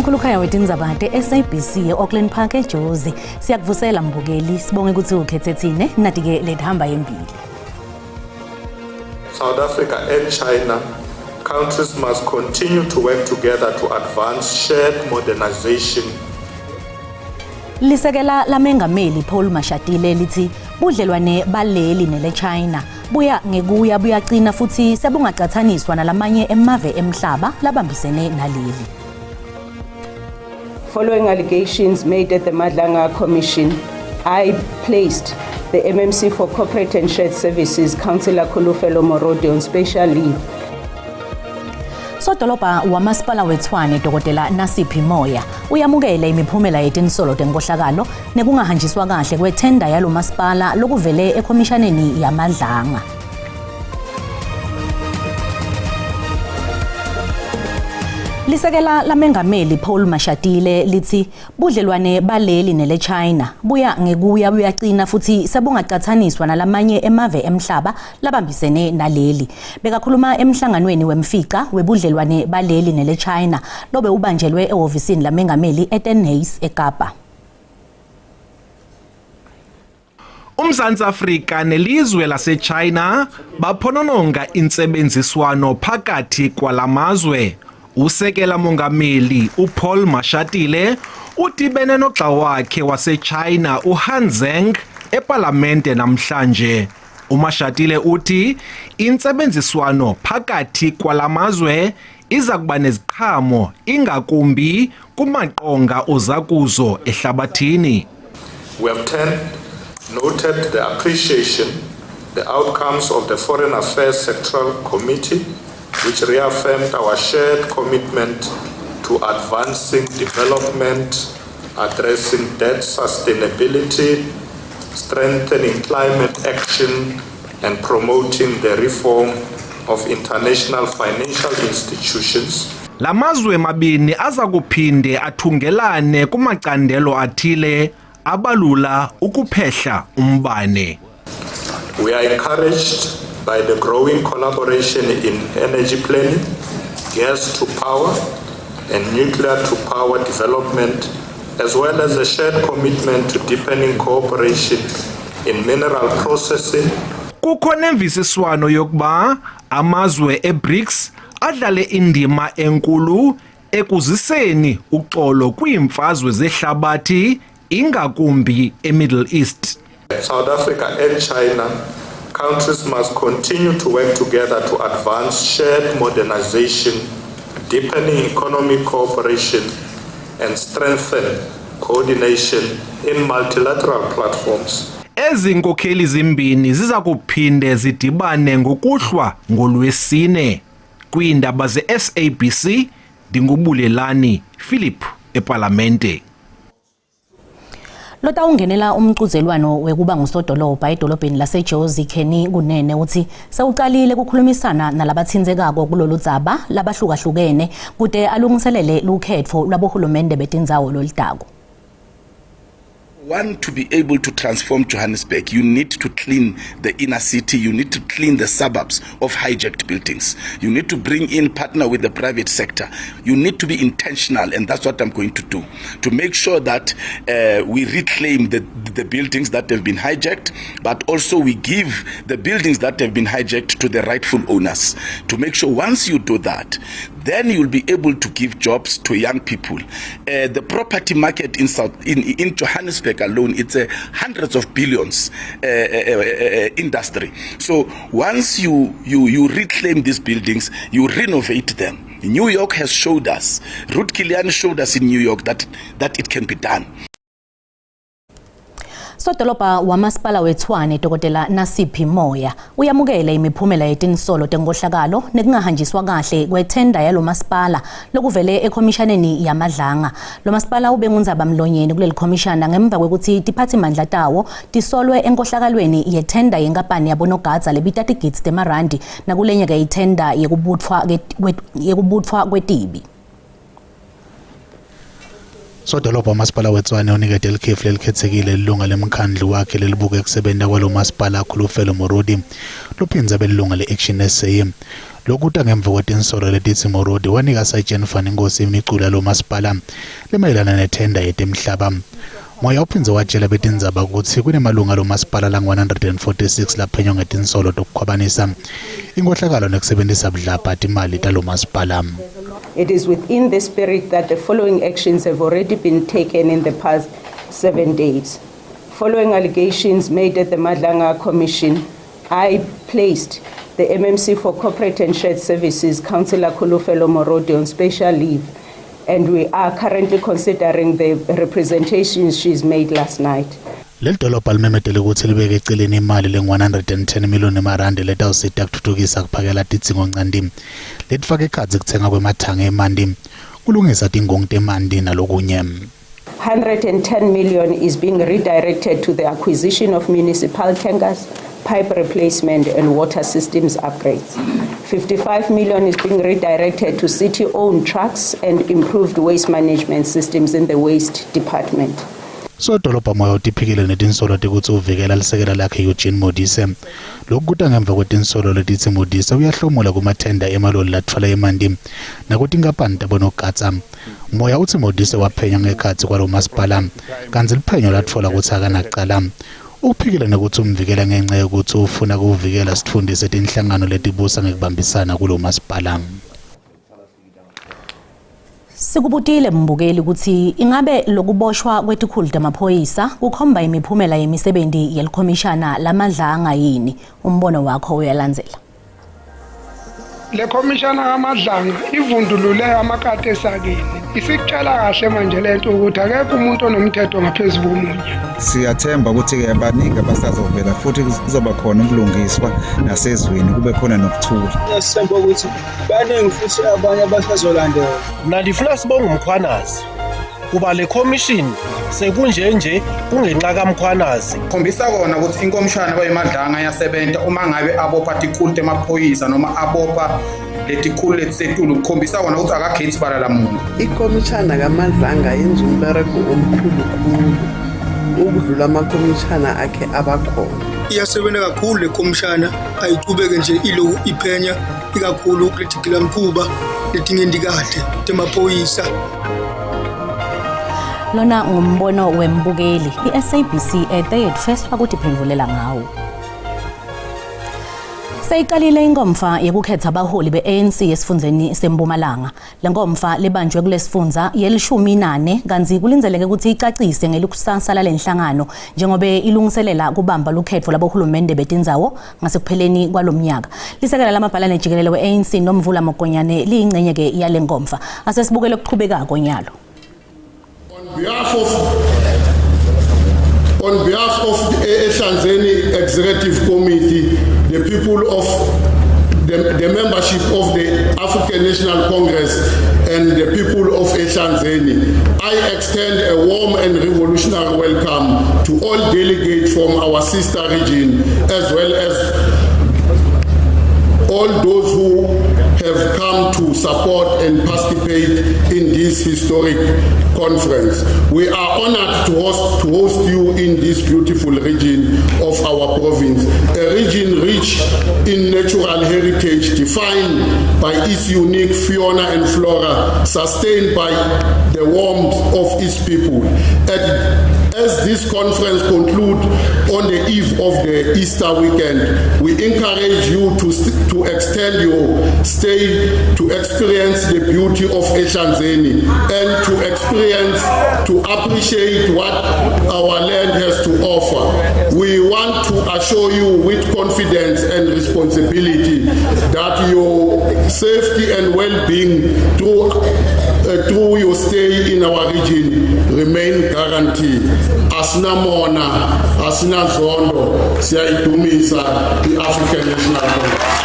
Umkhulukhaya wetindzaba te-SABC e-Auckland Park eJozi. Siyakuvusela mbukeli, sibonge ukuthi ukhethe thine natike lethamba yempili. South Africa and China, countries must continue to work together to advance shared modernization. Lisekela lamengameli Paul Mashatile lithi budlelwane baleli nele China buya ngekuya buyaqina futhi sebungaqathaniswa nalamanye emave emhlaba labambisene naleli. Following allegations made at the Madlanga Commission, I placed the MMC for Corporate and Shared Services, Councillor Khulufelo Morodi, on special leave. Sodolobha wamasipala weTshwane Dr. Nasiphi Moya uyamukela imiphumela yetinsolo tenkohlakalo nekungahanjiswa kahle kwethenda yalo masipala lokuvele eKhomishaneni yaMadlanga. Lisekela lamengameli Paul Mashatile lithi budlelwane baleli nele China buya ngekuya buyaqina futhi sebungaqathaniswa nalamanye emave emhlaba labambisene naleli. Bekakhuluma emhlanganweni wemfica webudlelwane baleli nele China lobe ubanjelwe ehhovisini lamengameli eTenhays eKapa. Umzantsi Afrika nelizwe laseChina baphonononga intsebenziswano phakathi kwalamazwe. Usekela mongameli uPaul Mashatile udibene nogxa wakhe waseChina uHan Zheng eParlamente namhlanje. UMashatile uthi intsebenziswano phakathi kwalamazwe iza kuba neziqhamo ingakumbi kumaqonga ozakuzo ehlabathini. We have noted the appreciation, the outcomes of the Foreign Affairs Sectoral Committee, which reaffirmed our shared commitment to advancing development, addressing debt sustainability, strengthening climate action, and promoting the reform of international financial institutions. Lamazwe mabini aza kuphinde athungelane kumacandelo athile abalula ukuphehla umbane. We are encouraged by the growing collaboration in energy planning, gas to power, and nuclear to power development, as well as a shared commitment to deepening cooperation in mineral processing. Kukho nemvisiswano yokuba amazwe eBRICS adlale indima enkulu ekuziseni uxolo kwiimfazwe zehlabathi ingakumbi eMiddle East. South Africa and China, countries must continue to work together to advance shared modernization, deepening economic cooperation, and strengthen coordination in multilateral platforms. Ezi nkokheli zimbini ziza kuphinde zidibane ngokuhlwa ngolwesine. Kwiindaba ze-SABC, Ndingubulelani Philip eParlamente. Lota ungenela umcuzelwano wekuba ngusodolobha edolobheni laseJozi Kenny Kunene uthi sewuqalile ukukhulumisana nalabathinzekako kulolu dzaba labahlukahlukene kude alungiselele lukhetfo lwabohulumende betindzawo lolidako. Want to be able to transform Johannesburg, you need to clean the inner city, you need to clean the suburbs of hijacked buildings. You need to bring in, partner with the private sector. You need to be intentional, and that's what I'm going to do, to make sure that we reclaim the buildings that have been hijacked, but also we give the buildings that have been hijacked to the rightful owners. To make sure once you do that, then you'll be able to give jobs to young people. The property market in Johannesburg alone, it's a hundreds of billions industry. So once you reclaim these buildings, you renovate them. New York has showed us, Ruth Kilian showed us in New York that it can be done. Sodolobha wamasipala weTshwane Dr. Nasiphi Moya uyamukela imiphumela yetinsolo tenkohlakalo nekungahanjiswa kahle kwethenda yalo masipala lokuvele eKhomishaneni yaMadlanga. Lo masipala ube ngundzaba mlonyeni kuleli khomishana ngemva kwekuthi tiphathimandla tawo tisolwe enkohlakalweni yethenda yenkampani yabonogadza lebita tigidzi temarandi nakulenyeke yithenda yekubutfwa kwetibi. Sodolobha wamasipala weTshwane unikete ilikhefu lelikhetsekile ilunga lemkhandlu wakhe lelibuke kusebenta kwalo masipala Khulufelo Morodi luphindze belunga le-Action SA. Lokuta ngemva kwetinsolo letithi Morodi wanika Sergeant Fani Nkosi imicula lo masipala lemayelana nethenda yetemhlaba. Moya uphinze watshela betindzaba ukuthi kunemalunga lo masipala lang-146 laphenywa ngetinsolo tokukhwabanisa inkohlakalo nekusebenzisa budlabha imali talo masipala. It is within the spirit that the following actions have already been taken in the past 7 days. Following allegations made at the Madlanga Commission, I placed the MMC for Corporate and Shared Services, Councillor Khulufelo Morodi, on special leave, and we are currently considering the representations she's made last night. Leli dolobha limemetele ukuthi libeke eceleni imali le-110 million emarandi letawusita kuthuthukisa kuphakela tidzingo ncandi letifaka ekhatsi kutsenga kwemathanga emanti kulungisa tingongi temanti nalokunye. 110 million is being redirected to the acquisition of municipal tankers, pipe replacement and water systems upgrades. 55 million is being redirected to city-owned trucks and improved waste management systems in the waste department. So dolobha moya utiphikile netinsolo tekutsi uvikela lisekela lakhe Eugene Modise. Lokhu kuta ngemva kwetinsolo letithi Modise uyahlomula kumathenda emaloli latfala emanti nakuti inkampani tabonokatsa. Moya uthi Modise waphenya ngekhatsi kwalo masipala kanti liphenyo latfola kutsi akanacala. Uphikile nekuthi umvikela ngenxa yokuthi ufuna kuvikela sifundise tinhlangano letibusa ngekubambisana kulo masipala. Sikubutile mbukeli ukuthi ingabe lokuboshwa kwetikhulu tamaphoyisa kukhomba imiphumela yemisebenzi yelikhomishana lamadlanga yini? Umbono wakho uyalandzela. Le commissioner kaMadlanga ivundulule amakati esakini isikutshela kahle manje lento ukuthi akekho umuntu onomthetho ngaphezulu komunye. Siyathemba ukuthi ke abaningi abasazovela futhi kuzoba khona ukulungiswa nasezweni kube khona nokuthula. Siyathemba ukuthi baningi futhi abanye abasazolandela. Nalifuna sibonga umkhwanazi kuba le commission sekunje kungenxa kaMkhwanazi. Khombisa kona ukuthi inkomishana bayemadlanga yasebenta uma ngabe abopha tikhulu temaphoyisa noma abopha letikhulu letisetulu ukukhombisa kona ukuthi akakhethi bala la muntu. Ikomishana kaMadlanga yenza umbereko omkhulu khulu ukudlula amakomishana akhe abakhona. Iyasebenza kakhulu le komishana ayiqhubeke nje iloku iphenya ikakhulu kritikila mkhuba letingendikade temaphoyisa. Lona ngumbono wembukeli iSABC ethe first ukuthi phendvulela ngawo. Seyiqalile ingomfa yokukhetha abaholi beANC esifundeni seMpumalanga. Le ngomfa libanjwe kulesifundza ye-14 kanti kulindzeleke ukuthi icacise ngelikusasa lalenhlangano njengobe ilungiselela kubamba lukhetho labohulumende betindzawo ngasekupheleni kwalomnyaka. Lisekela lamabhalane jikelele weANC noMvula Mokonyane liyingcenye ke yale ngomfa. Asesibukele ukuqhubekako nyalo. On behalf of the Ehlanzeni Executive Committee, the people of the membership of the African National Congress and the people of Ehlanzeni, I extend a warm and revolutionary welcome to all delegates from our sister region, as well as all those who have come to support and participate in this historic conference. We are honored to host you in this beautiful region of our province, a region rich in natural heritage defined by its unique fauna and flora, sustained by the warmth of its people. As this conference concludes on the eve of the Easter weekend, we encourage you to extend your stay to experience the beauty of Ehlanzeni and to appreciate what our land has to offer. We want to assure you with confidence and responsibility that your safety and well-being through your stay in our region remain guaranteed. Asina mona, asina zondo, siyayidumisa i-African National Congress.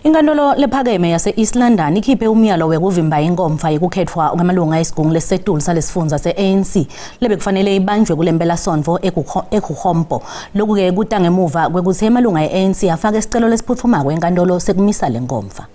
Inkantolo lephakeme yase-East London ikhiphe umyalo wekuvimba ingomfa yokukhethwa kwamalunga esigungu lesetulu salesifundza se-ANC lebekufanele ibanjwe kulempelasonto eGukhompo. Lokhu-ke kuta ngemuva kwekuthi amalunga e-ANC afake isicelo lesiphutfumako enkantolo sekumisa le ngomfa.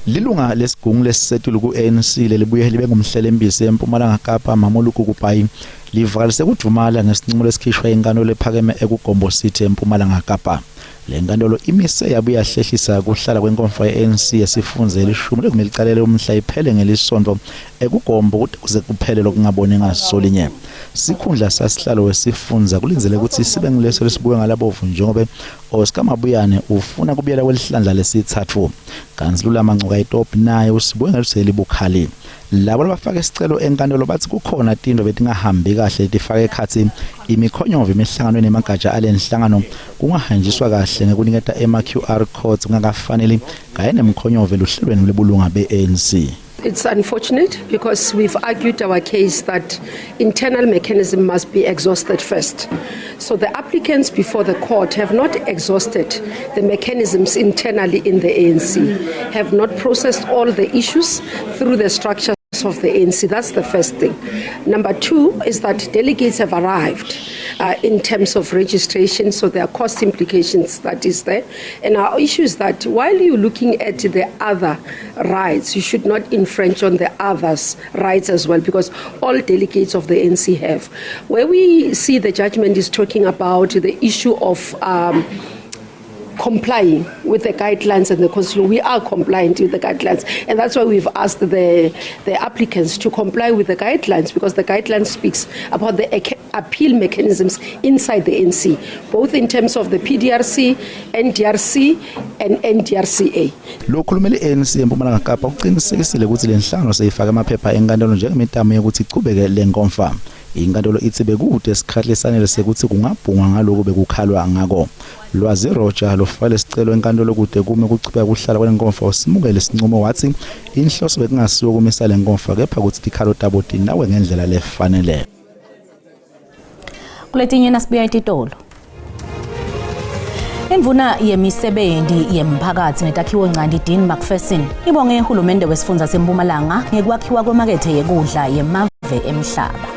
Lilunga lesigungu lesisetulu ku-ANC lelibuye libe ngumhlelembisi eMpumalanga Kapa Mamoluku Kupai livakalise ukudumala ngesinqumo lesikhishwa inkantolo ephakeme eKugombo City eMpumalanga Kapa. Le nkantolo imise yabuye yahlehlisa kuhlala kwenkomfa ye-ANC yesifunze elishumi lekumele icalele umhla iphele ngelisonto eKugombo kuze kuphele lokungaboni ngasolinye. Sikhundla sasihlalo wesifunza kulinzele ukuthi sibe ngileso lesibuye ngalabovu njengoba Oscar Mabuyane ufuna kubuyela kwelihlandla lesithathu. Kanzilula Mancuka iTop naye usibuye ngeluseli bukhali. Labo abafaka isicelo enkantolo bathi kukhona into betingahambi kahle tifake ekhathi imikhonyovo emihlanganweni emagatsha alenhlangano kungahanjiswa kahle ngekuniketa ema-QR codes kungakafanele kanye nemkhonyovo eluhlelweni lebulunga be-ANC. It's unfortunate because we've argued our case that internal mechanism must be exhausted first. So the applicants before the court have not exhausted the mechanisms internally in the ANC, have not processed all the issues through the structures of the ANC. That's the first thing. Number two is that delegates have arrived in terms of registration, so there are cost implications that is there. And our issue is that while you're looking at the other rights, you should not infringe on the others' rights as well, because all delegates of the ANC have. Where we see the judgment is talking about the issue of complying with the guidelines and the constitution. We are compliant with the guidelines, and that's why we've asked the applicants to comply with the guidelines, because the guidelines speaks about the appeal mechanisms inside the ANC, both in terms of the PDRC, NDRC and NDRCA. Lokhulumela iANC eMpumalanga Kapa uqinisekisile ukuthi le nhlangano seyifaka amaphepha enkantolo njengemitamo yokuthi iqhubeke le nkomfa. Inkantolo ithi bekude isikhathi lesanele sekuthi kungabhungwa ngaloko bekukhalwa ngako. Lwazi Roger lofale isicelo enkantolo kude kume kuchibeka kuhlala kwenkomfa usimukele isinqumo wathi inhloso bekungasiyo kumisa le nkomfa kepha ukuthi ikhalo taboti nawe ngendlela lefanele. Kuletinye nasibuya eTitolo. Imvuna yemisebenzi yemphakathi netakhiwo encane Dean McPherson ibonge uhulumende wesifundza seMpumalanga ngekwakhiwa kwemakethe yekudla yemave emhlaba.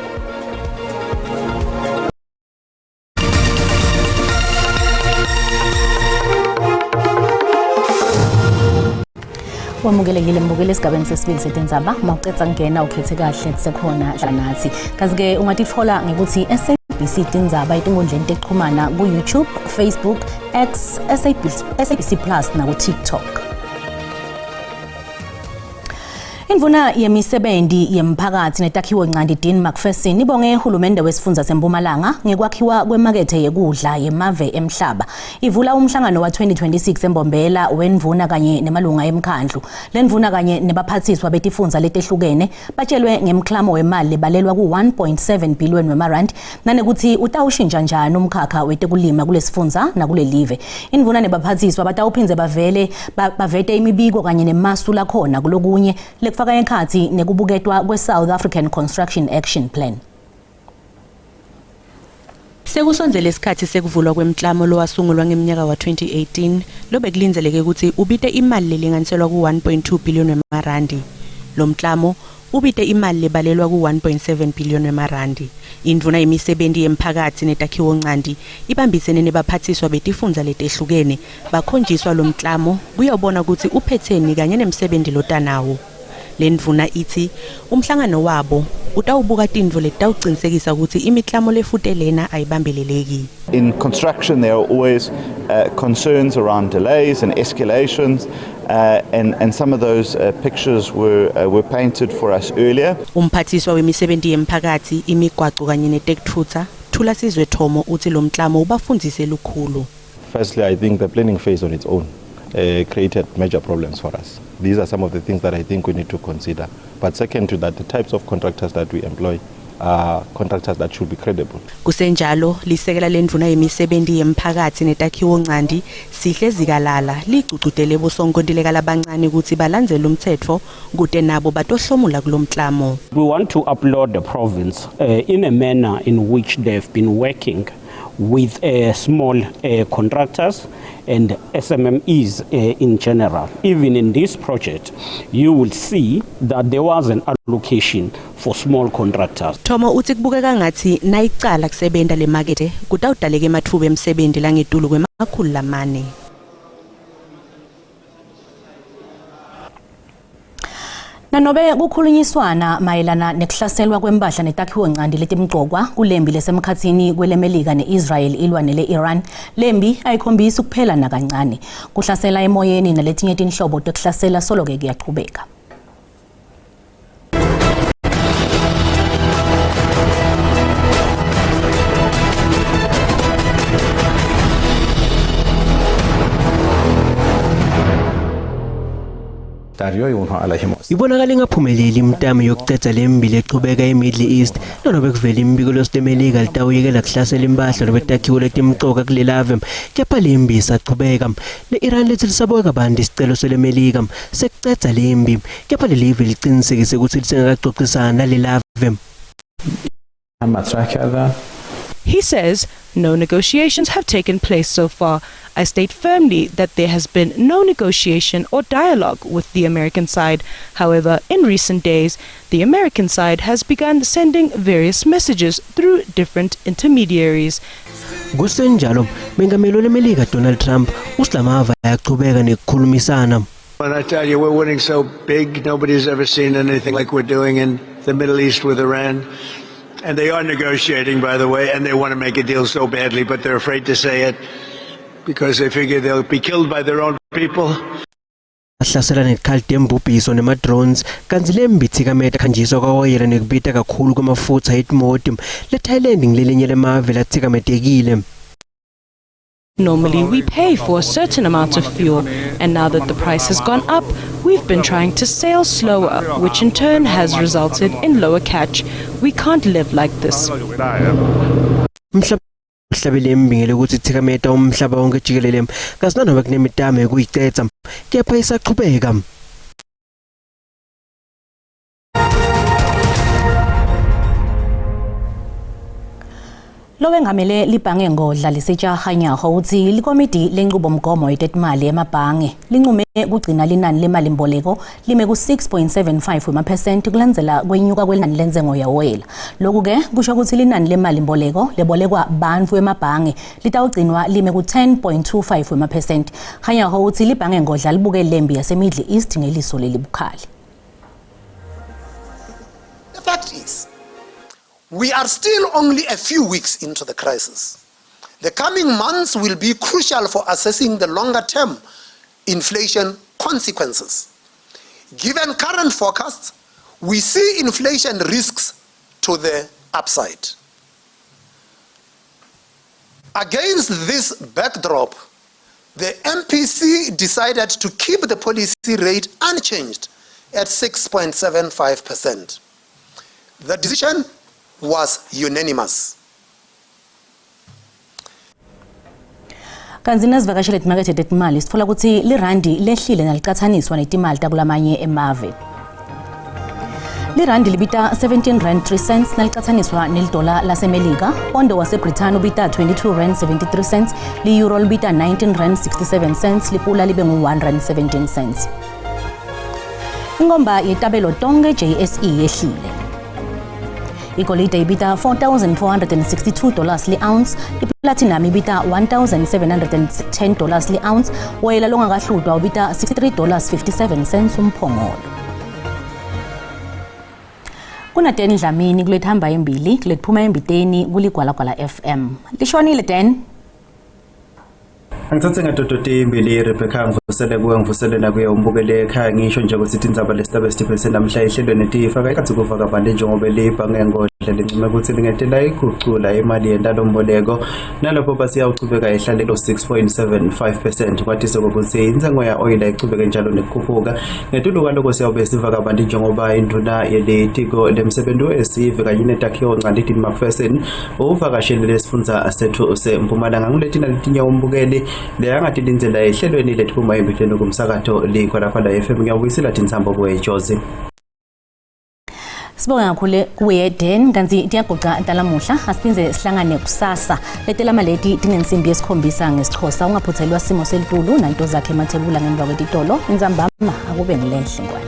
Wamukelekile mbukele esigabeni sesibili setindzaba mawucetsa ngena ukhethe kahle kusekhona nathi. Kazi-ke ungatitfola ngekuthi SABC tindzaba etingondleni tekuchumana ku-YouTube, Facebook, X, SABC Plus na ku-TikTok. Imvuna yemisebenzi yemphakathi netakhiwo encane Dean McPherson ibonge uhulumende wesifundza seMpumalanga ngekwakhiwa kwemakethe yekudla yemave emhlaba. Ivula umhlangano wa 2026 eMbombela wemvuna kanye nemalunga emkhandlu. Lemvuna kanye nebaphathiswa betifundza letehlukene batshelwe ngemklamo wemali lebalelwa ku-1.7 billion wemarandi nanekuthi utawushintsha njani umkhakha wetekulima kulesifundza nakulelive. Imvuna nebaphathiswa batawuphindze bavete imibiko kanye nemasu lakhona kulokunye kufaka ekhathi nekubuketwa kwe-South African Construction Action Plan. Sekusondele isikhathi sekuvulwa kwemklamo lo wasungulwa ngeminyaka wa 2018 lobekulinzeleke ukuthi ubite imali lelinganiselwa ku-1.2 billion wemarandi. Lo mklamo ubite imali lebalelwa ku-1.7 billion wemarandi. Indvuna yemisebenzi yemphakathi netakhiwo encane ibambisene nebaphathiswa betifundza letehlukene bakhonjiswa lo mklamo kuyobona ukuthi uphetheni kanye nemsebenzi lotanawo. Lendvuna ithi umhlangano wabo utawubuka tindvo letawucinisekisa ukuthi imiklamo lefutelena ayibambeleleki. In construction there are always concerns around delays and escalations and some of those pictures were painted for us earlier. Umphathiswa wemisebenzi yemphakathi imigwaqo kanye netekuthutha Thula Sizwe Thomo uthi lo mklamo ubafundise lukhulu. Firstly, I think the planning phase on its own created major problems for us. These are some of the things that I think we need to consider. But second to that, the types of contractors that we employ are contractors that should be credible. Kusenjalo lisekela lendvuna yemisebenzi yemphakathi netakhiwo encane Sihle Zikalala ligcugcutele bosonkontileka labancane ukuthi balandzele umthetho kude nabo batohlomula kulomklamo. We want to applaud the province in a manner in which they've been working with small contractors and SMMEs in general. Even in this project, you will see that there was an allocation for small contractors. Thomo uthi kubukeka ngathi nayicala kusebenta le market kutawudaleka emathuba emsebenzi langetulu kwemakhulu lamane. Nanobe kukhulunyiswana mayelana nekuhlaselwa kwempahla netakhiwo ncandi letimgqokwa kulembi lesemkhathini kwelemelika neIsrael ilwa nele-Iran, lembi ayikhombisi ukuphela nakancane. Kuhlasela emoyeni naletinye tinhlobo tekuhlasela soloke kuyaqhubeka. Ibonakala ingaphumeleli imtamo yokucedza lembili eqhubeka eMiddle East nanobe kuvela imbiko lositemelika litawuyekela kuhlasela impahla nobe takhiwo letimqoka kulelave kepha lembi isaqhubeka. Le-Iran lithi lisabuka kabanti isicelo selemelika sekucedza lembi kepha lelive licinisekise ukuthi lisengakaxoxisana nalelave. He says no negotiations have taken place so far. I state firmly that there has been no negotiation or dialogue with the American side. However, in recent days, the American side has begun sending various messages through different intermediaries. Kusenjalo, mengameli wemelika Donald Trump uslamava yaqhubeka nekukhulumisana. When I tell you we're winning so big, nobody's ever seen anything like we're doing in the Middle East with Iran. And they are negotiating, by the way, and they want to make a deal so badly, but they're afraid to say it because they figure they'll be killed by their own people. Hlasela nekhalite embubhiso nema-drones kanti lembi thikameta khanjiswa kwawoyela nekubita kakhulu kwamafutha etimoto le-Thailand ngilelinye lemave lathikametekile. Normally, we pay for a certain amount of fuel, and now that the price has gone up, we've been trying to sail slower, which in turn has resulted in lower catch. We can't live like this. Mhlabile embingele ukuthi thikameta umhlaba wonke jikelele kasinanobe kunemitamo ekuyicetha kepha isaqhubeka. Lowe ngamele libhange ngodla lisejahanyaho uthi likomidi lenqubomgomo yetetimali emabhange linqume kugcina linani lemali mboleko lime ku-6.75 wema% kulandzela kwenyuka kwenani lenzengo yawoyela. Lokhu ke kusho ukuthi linani lemali mboleko lebolekwa bantfu emabhange litawugcinwa lime ku-10.25 wema%. Hanyaho uthi libhange ngodla libuke lembi yaseMiddle East ngeliso lelibukhali. The fact is, we are still only a few weeks into the crisis. The coming months will be crucial for assessing the longer-term inflation consequences. Given current forecasts, we see inflation risks to the upside. Against this backdrop, the MPC decided to keep the policy rate unchanged at 6.75%. The decision was unanimous. Kanzi nazivakashele timakethe tetimali sitfola ukuthi lirandi lehlile nalicathaniswa netimali takulamanye emave. Lirandi libita 17 rand 3 cents nalicathaniswa nelidola lasemelika. Pondo waseBrithani ubita 22 rand 73 cents. Li-euro libita 19 rand 67 cents. Lipula libe ngu-1 rand 17 cents. Ingomba yetabelo tonke JSE yehlile. Igolide ibita $4,462 li-ounce, iplatinum ibita $1,710 li-ounce, woyela longakahlutwa ubita $63.57 umphongolo. Kuna Dan Dlamini kulethamba embili, kulethuma embiteni kuligwalagwala FM. Lishonile Dan? Angithathe ngadodoti imbili Rebecca ngivusele nakuye umbukele ekhaya ngisho nje ukuthi indzaba lesitaba esitiphe namhla ihlelwe netifaka ikathi kuvaka bande njengoba libhange ngodla lincime ukuthi lingetela igucula imali yentalomboleko nalapho basiyawuchubeka ihlale lo 6.75% kwathi sokuthi inzengo ya oil ichubeke njalo nekukhuphuka ngetuluka lokho siyawube sivaka bande njengoba induna yelitiko lemsebenzi wesive kanye netakhiwo ncane Macpherson uvakashele lesifundza sethu seMpumalanga nguletina letinye umbukeli leyangathi lindlela ehlelweni lethuma embiteni kumsakatho likhona la FM ngiyabuyisela Tintsambo kweJozi. Sibonga kakhulu kuye Dan kanti tiyagoqa ntalamuhla asiphinze sihlangane kusasa letela maleti tingensimbi yesikhombisa ngesixhosa ungaphuthelwa simo selitulu nanto zakhe emathebula ngemva kwetitolo inzambama akube ngilenhle ngwane.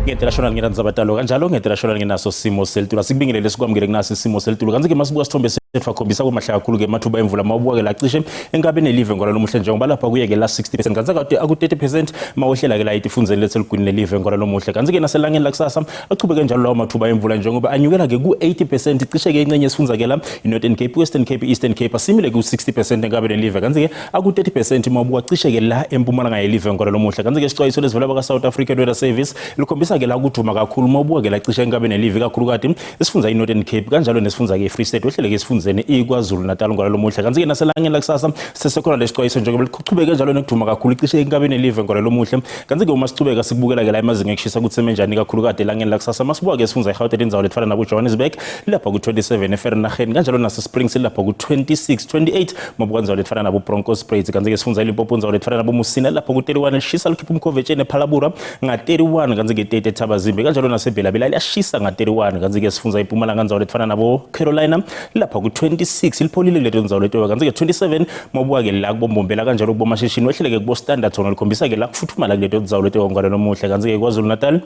International ngiranza batalo kanjalo ngeInternational nginaso simo selitulu sikubingelele sikwamukele kunaso simo selitulu kanti ke masibuka sithombe fakhombisa kumahle kakhulu ke mathuba emvula mawubuka ke lacishe enkabe nelive ngolalo muhle njengoba lapha kuye ke la 60% kanti akade aku 30% mawehlela ke la itifundzeni letselugwini nelive ngolalo muhle kanti ke naselangeni lakusasa aqhubeke njalo lawo mathuba emvula njengoba anyukela ke ku 80% cishe ke incenye esifundza ke la iNorthern Cape, Western Cape, Eastern Cape asimile ku 60% enkabe nelive kanti ke aku 30% mawubuka cishe ke la empumalanga yelive ngolalo muhle kanti ke isixwayiso lesivela baka South African Weather Service likhombisa ke la ukuduma kakhulu mawubuka ke la cishe enkabe nelive kakhulu kade esifundza iNorthern Cape kanjalo nesifundza ke Free State wehlele ke esifundeni iKwaZulu Natal ngolalo muhle kanti ke naselangeni lakusasa sesekhona lesixwayiso njengoba liqhubeke njalo nekuduma kakhulu cishe enkabe nelive ngolalo muhle kanti ke uma siqhubeka sikubukela ke la emazinga ekushisa kuthi semenjani kakhulu kade elangeni lakusasa masibuka ke sifundza iGauteng indzawo lefana nabo Johannesburg lapha ku 27 eVereeniging kanjalo nase Springs lapha ku 26 28 mabuka indzawo lefana nabo Broncospraids kanti ke sifundza iLimpopo indzawo lefana nabo Musina lapha ku 31 lishisa likhipha umkhovetsheni ePhalabura nga 31 kanti ke 30 eThabazimbi kanjalo nase Bhelabhela liyashisa nga 31 kanti ke sifundza iMpumalanga indzawo lefana nabo Carolina lapha ku 26 lipholile leto indzawo leto kanti ke 27 mabuka ke la kubombombela kanjalo kubomashishini wehlele ke kubo Standard Zone likhombisa ke la kufuthumala leto indzawo leto ngolalo muhle kanti ke KwaZulu Natal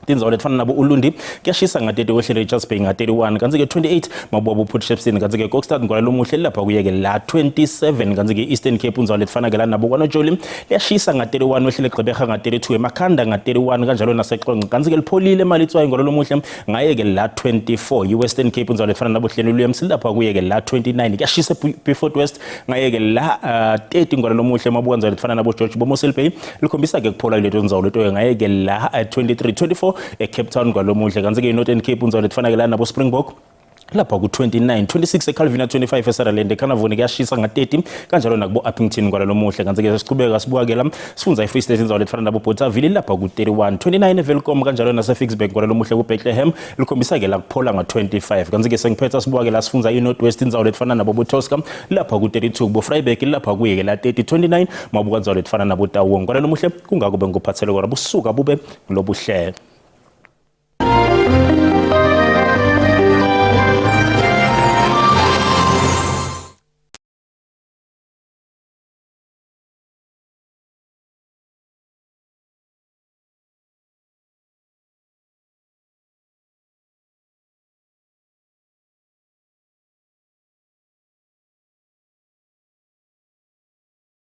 tindzawo letfana nabo uLundi kuyashisa nga 30 wehlele eCharles Bay nga 31 kanti ke 28 mabuka bo Port Shepstone kanti ke Kokstad ngolalo muhle lapha kuyeke la 27 kanti ke Eastern Cape indzawo letfana ke la nabo kwaNojoli liyashisa nga 31 wehlele Gqeberha nga 32 eMakhanda nga 31 kanjalo naseXonqa kanti ke lipholile imali itswayi ngolalo muhle ngayeke la 24 iWestern Cape indzawo letfana nabo Hleni Williams lapha kuyeke la 29 kuyashisa eBeaufort West ngayeke la 30 ngolalo muhle mabuka indzawo letfana nabo George Bomosel Bay likhombisa ke kuphola leto indzawo leto ngayeke la 23 24 eCape Town ngalo muhle kanti ke iNorthern Cape indzawo letfana ke la nabo Springbok lapha ku 29 26 eCalvina 25 eSutherland eKhanavoni kuyashisa nga 30 kanjalo nakubo Uppington ngalo muhle kanti ke siqhubeka sibuka ke la sifundza iFree State indzawo letfana nabo Bothaville lapha ku 31 29 eVelkom kanjalo naseFixburg ngalo muhle ku Bethlehem likhombisa ke la kuphola nga 25 kanti ke sengiphetha sibuka ke la sifundza iNorthwest indzawo letfana nabo Botosca lapha ku 32 bo Vryburg lapha kuye ke la 30 29 mabuka indzawo letfana nabo Taung ngalo muhle kungakube ngikuphathele kona busuka bube lobuhle